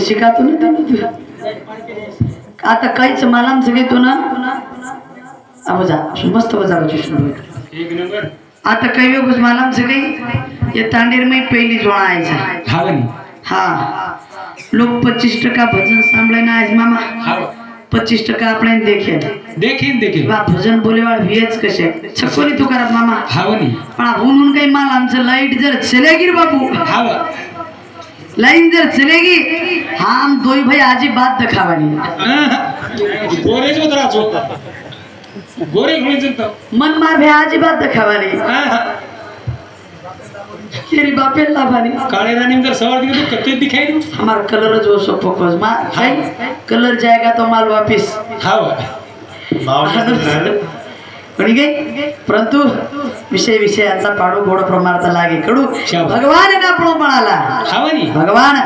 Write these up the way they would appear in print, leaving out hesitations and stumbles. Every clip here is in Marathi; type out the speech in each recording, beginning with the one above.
शिकातो ना आता काहीच मला घेतो ना मस्त आता काही वेगच मला काही या तांडेर में पहिली जोड़ा आहे हाँ लोग 25% भजन सांभळे ना आज मामा 25% अपने देखे भजन बोले वाले व्हीएच कसे छकोनी तो करा मामा पण म्हणून काही माल आमचं लाईट जर चलेगी बाबू लाइन जर चलेगी हम दो भाई आज ही बात दिखावानी मन मार भाई आज ही बात दिखावानी तेरी बापे लाभानी काले रानी जर सवार दिखे तो कत्ते दिखाई दो हमारा कलर जो सो फोकस मार कलर जाएगा तो माल वापिस परंतु विषयांचा पाडू गोड प्रमाणात लागे कडू भगवान ना पण म्हणाला भगवान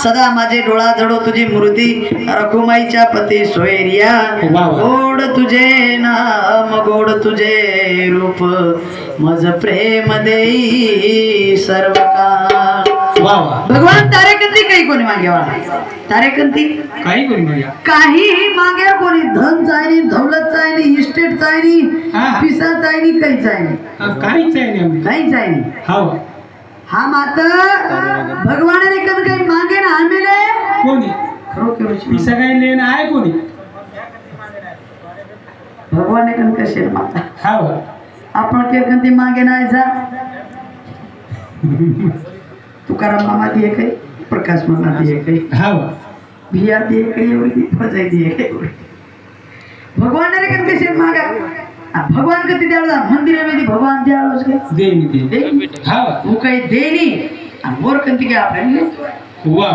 सदा माझे डोळा जडो तुझी मूर्ती रखुमाईच्या पती सोयरिया गोड तुझे नाम गोड तुझे रूप मज प्रेम देई सर्व काळ भगवान तारेकंती काही कोणी मागेवा तारेकंती काही कोणी मागे काही मागे कोणी धन चायनी दौलत चायनी इस्टेट चायनी पिसा चायनी काही चायनी काही चायनी हा माता भगवान ने कद काही मागे ना आमेले कोणी पिसा काही लेना आहे कोणी भगवान ने कद कसे माता आपण के कंती मागे ना जा तुकाराम मामा दिए कई प्रकाश मामा दिए कई भिया दिए कई एवढी फजाई दिए कई भगवान ने लेकिन कैसे मांगा भगवान कति द्याला मंदिर में भगवान द्याला उसके देनी वो कई देनी मोर कंती के आपने वाह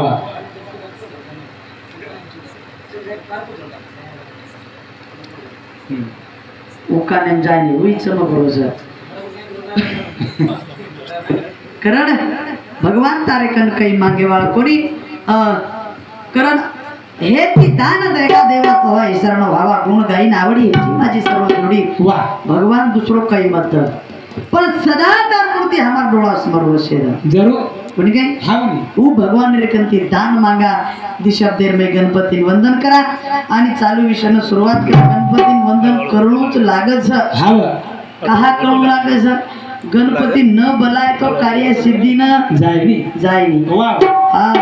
वो काने जाने वही चमक रोजा करण भगवान तारेकन काही मागे वाला कोणी करण हे ती दान देगा देवा तो है शरण भावा गुण गाई नावडी माझी सर्व जोडी वाह भगवान दुसरो काही मत पर सदा तार मूर्ति हमार डोळा समोर वसेल जरूर कोणी काय हावनी वो भगवान रेकंती दान मागा दिशब्देर में गणपती वंदन करा आणि चालू विषयानं सुरुवात करा गणपती वंदन करूनच लागच हाव कहा करू लागच गणपती न बलाय तो कार्य सिद्धी न जायनी वा हा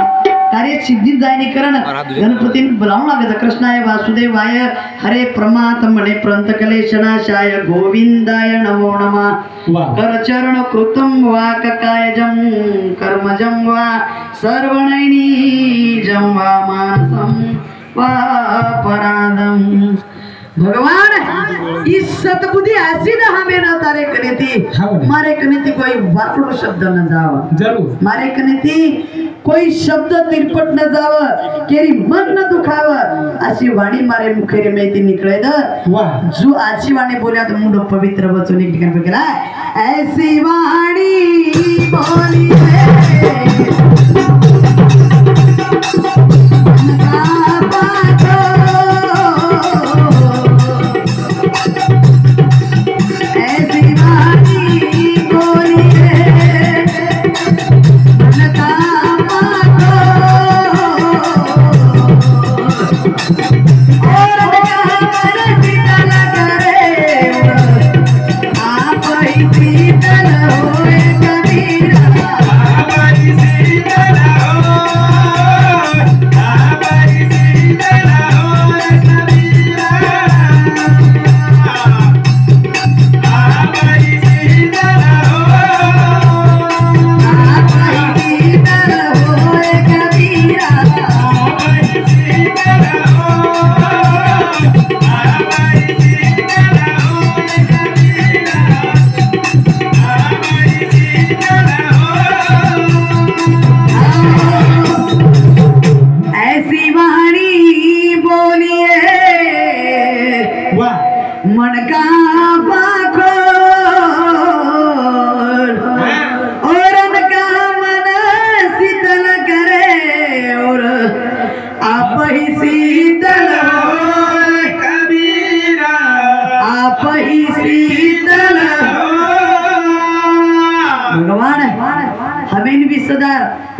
कार्य सिद्धी जायनी करण गणपती बोलावं लागायचं कृष्णाय वासुदेवाय हरे प्रमात्मने प्रंत कलेशनाशाय गोविंदाय नमो नमः कर चरण कृतम वा ककायजम कर्मजम वा सर्वनैनीजम वा मानसम वा परादम भगवान इस सतबुद्धि ऐसी न हमें न तारे कने थी मारे कने थी कोई वाकड़ो शब्द न जाव जरूर मारे कने थी कोई शब्द तिरपट न जाव केरी मन न दुखाव अशी वाणी मारे मुखेरे में ती निकळे द जो आजी वाणी बोल्या तो मुंड पवित्र वचन एक ठिकाणी गेला ऐसी वाणी बोली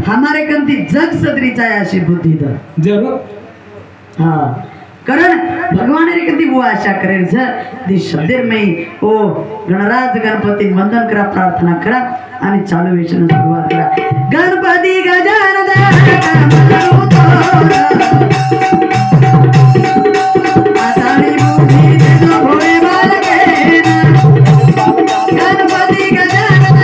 हमारे कंती जग सदरीचा है अशी बुद्धि द जरूर हाँ कारण भगवान रे कंती वो आशा करे ज शब्देर में ओ गणराज गणपती वंदन करा प्रार्थना करा आणि चालू विषयानं सुरुवात करा गणपती गजानन आताळी बुद्धी देतो भोळे बालके गणपती गजानन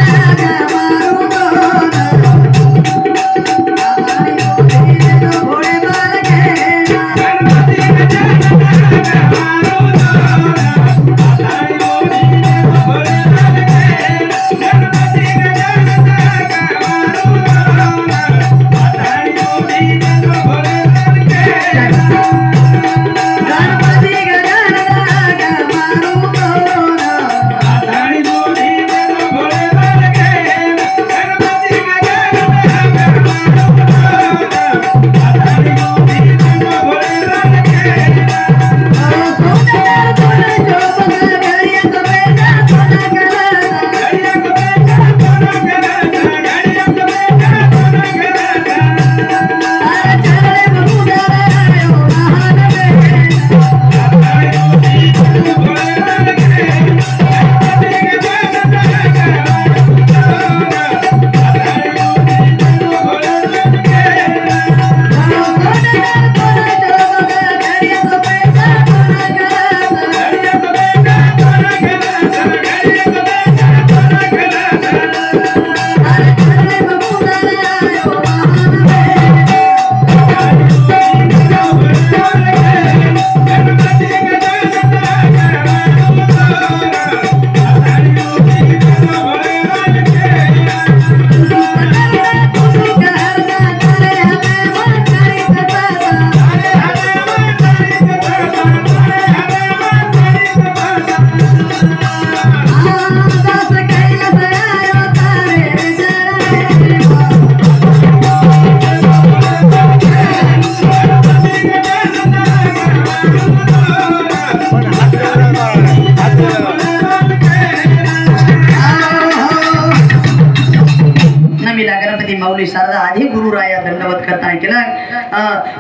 स्वामी शारदा आधी गुरुराया दंडवत करताना केला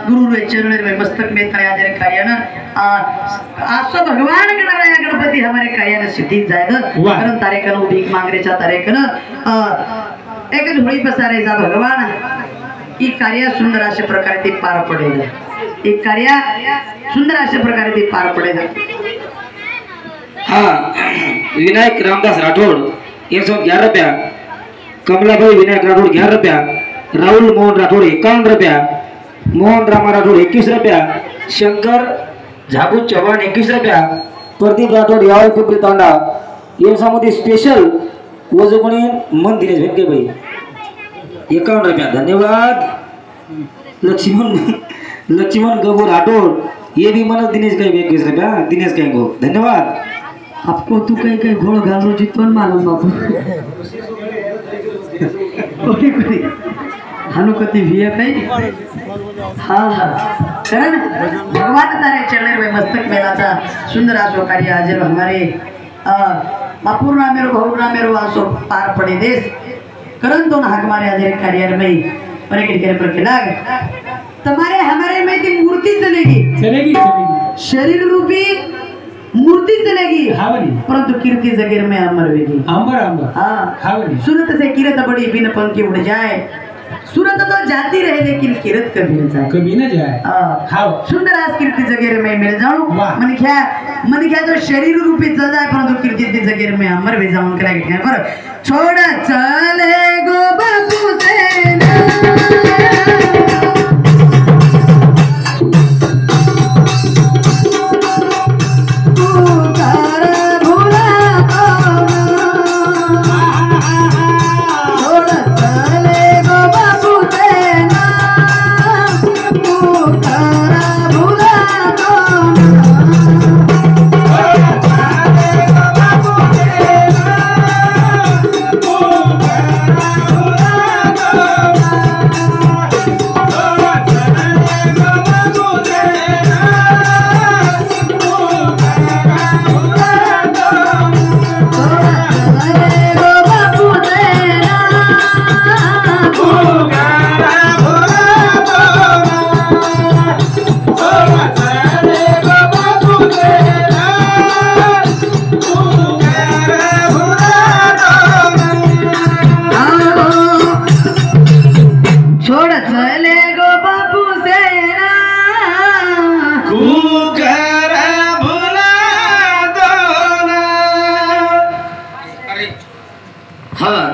गुरु चरण मस्तक में तया कार्यानं असं भगवान गणराया गणपती हमारे कार्यानं सिद्धीत जायचं कारण तारेकन भीक मागरेच्या तारेकन एक झोळी पसारायचा भगवान ही कार्य सुंदर अशा प्रकारे ते पार पडेल एक कार्य सुंदर अशा प्रकारे ते पार पडेल हाँ विनायक रामदास राठौड़ 111 रुपया, कमलाभाई विनायक राठौड़ 11 रुपया, राहुल मोहन राठौड़ 51 रुपया, मोहन रामा राठौड़ 21 रुपया, शंकर झाबू चव्हाण 21 रुपया, प्रदीप राठौड़ यावल पिंपरी तांडा याच्यामध्ये स्पेशल वजकोणी मन दिनेश भेटके भाई 51 रुपया धन्यवाद। लक्ष्मण गबू राठौड़ ये भी मन दिनेश का 21 रुपया दिनेश का गो धन्यवाद। आपको तू काही काही घोळ घालू जितून मालूम बापू हनुकती भी काही हा हा कारण भगवान तारे चरण में मस्तक मेलाचा सुंदर आसो कार्य हाजिर हमारे मापूर्णा मेरो बहुना मेरो आसो पार पड़े देश करण दोन हाक मारे हाजिर कार्य में पर के करे पर खिलाग तुम्हारे हमारे में की मूर्ति चलेगी शरीर रूपी मूर्ति चलेगी परंतु कीर्ति जगीर में अमर होगी हाँ सूरत से किरत बड़ी बिन पंख उड़ जाए सूरत तो जाती रहे लेकिन किरत कभी न जाए सुंदर आज कीर्ति जगीर में मिल जाऊं मन क्या जो शरीर रूपी चल जाए परंतु कीर्ति जगीर में अमर भी जाऊं करेंगे पर छोड़ा चले गो बापू से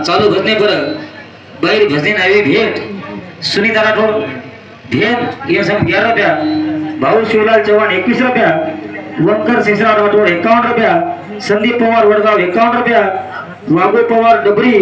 चालू भजने पर बैर भजने नावे भेट सुनीता राठौड़ भेट ये सब 11 रुपया, भाऊ शिवलाल चौहान 21 रुपया, वंकर शेषराव राठौड़ 51 रुपया, संदीप पवार वडगाव 51 रुपया, वागू पवार डबरी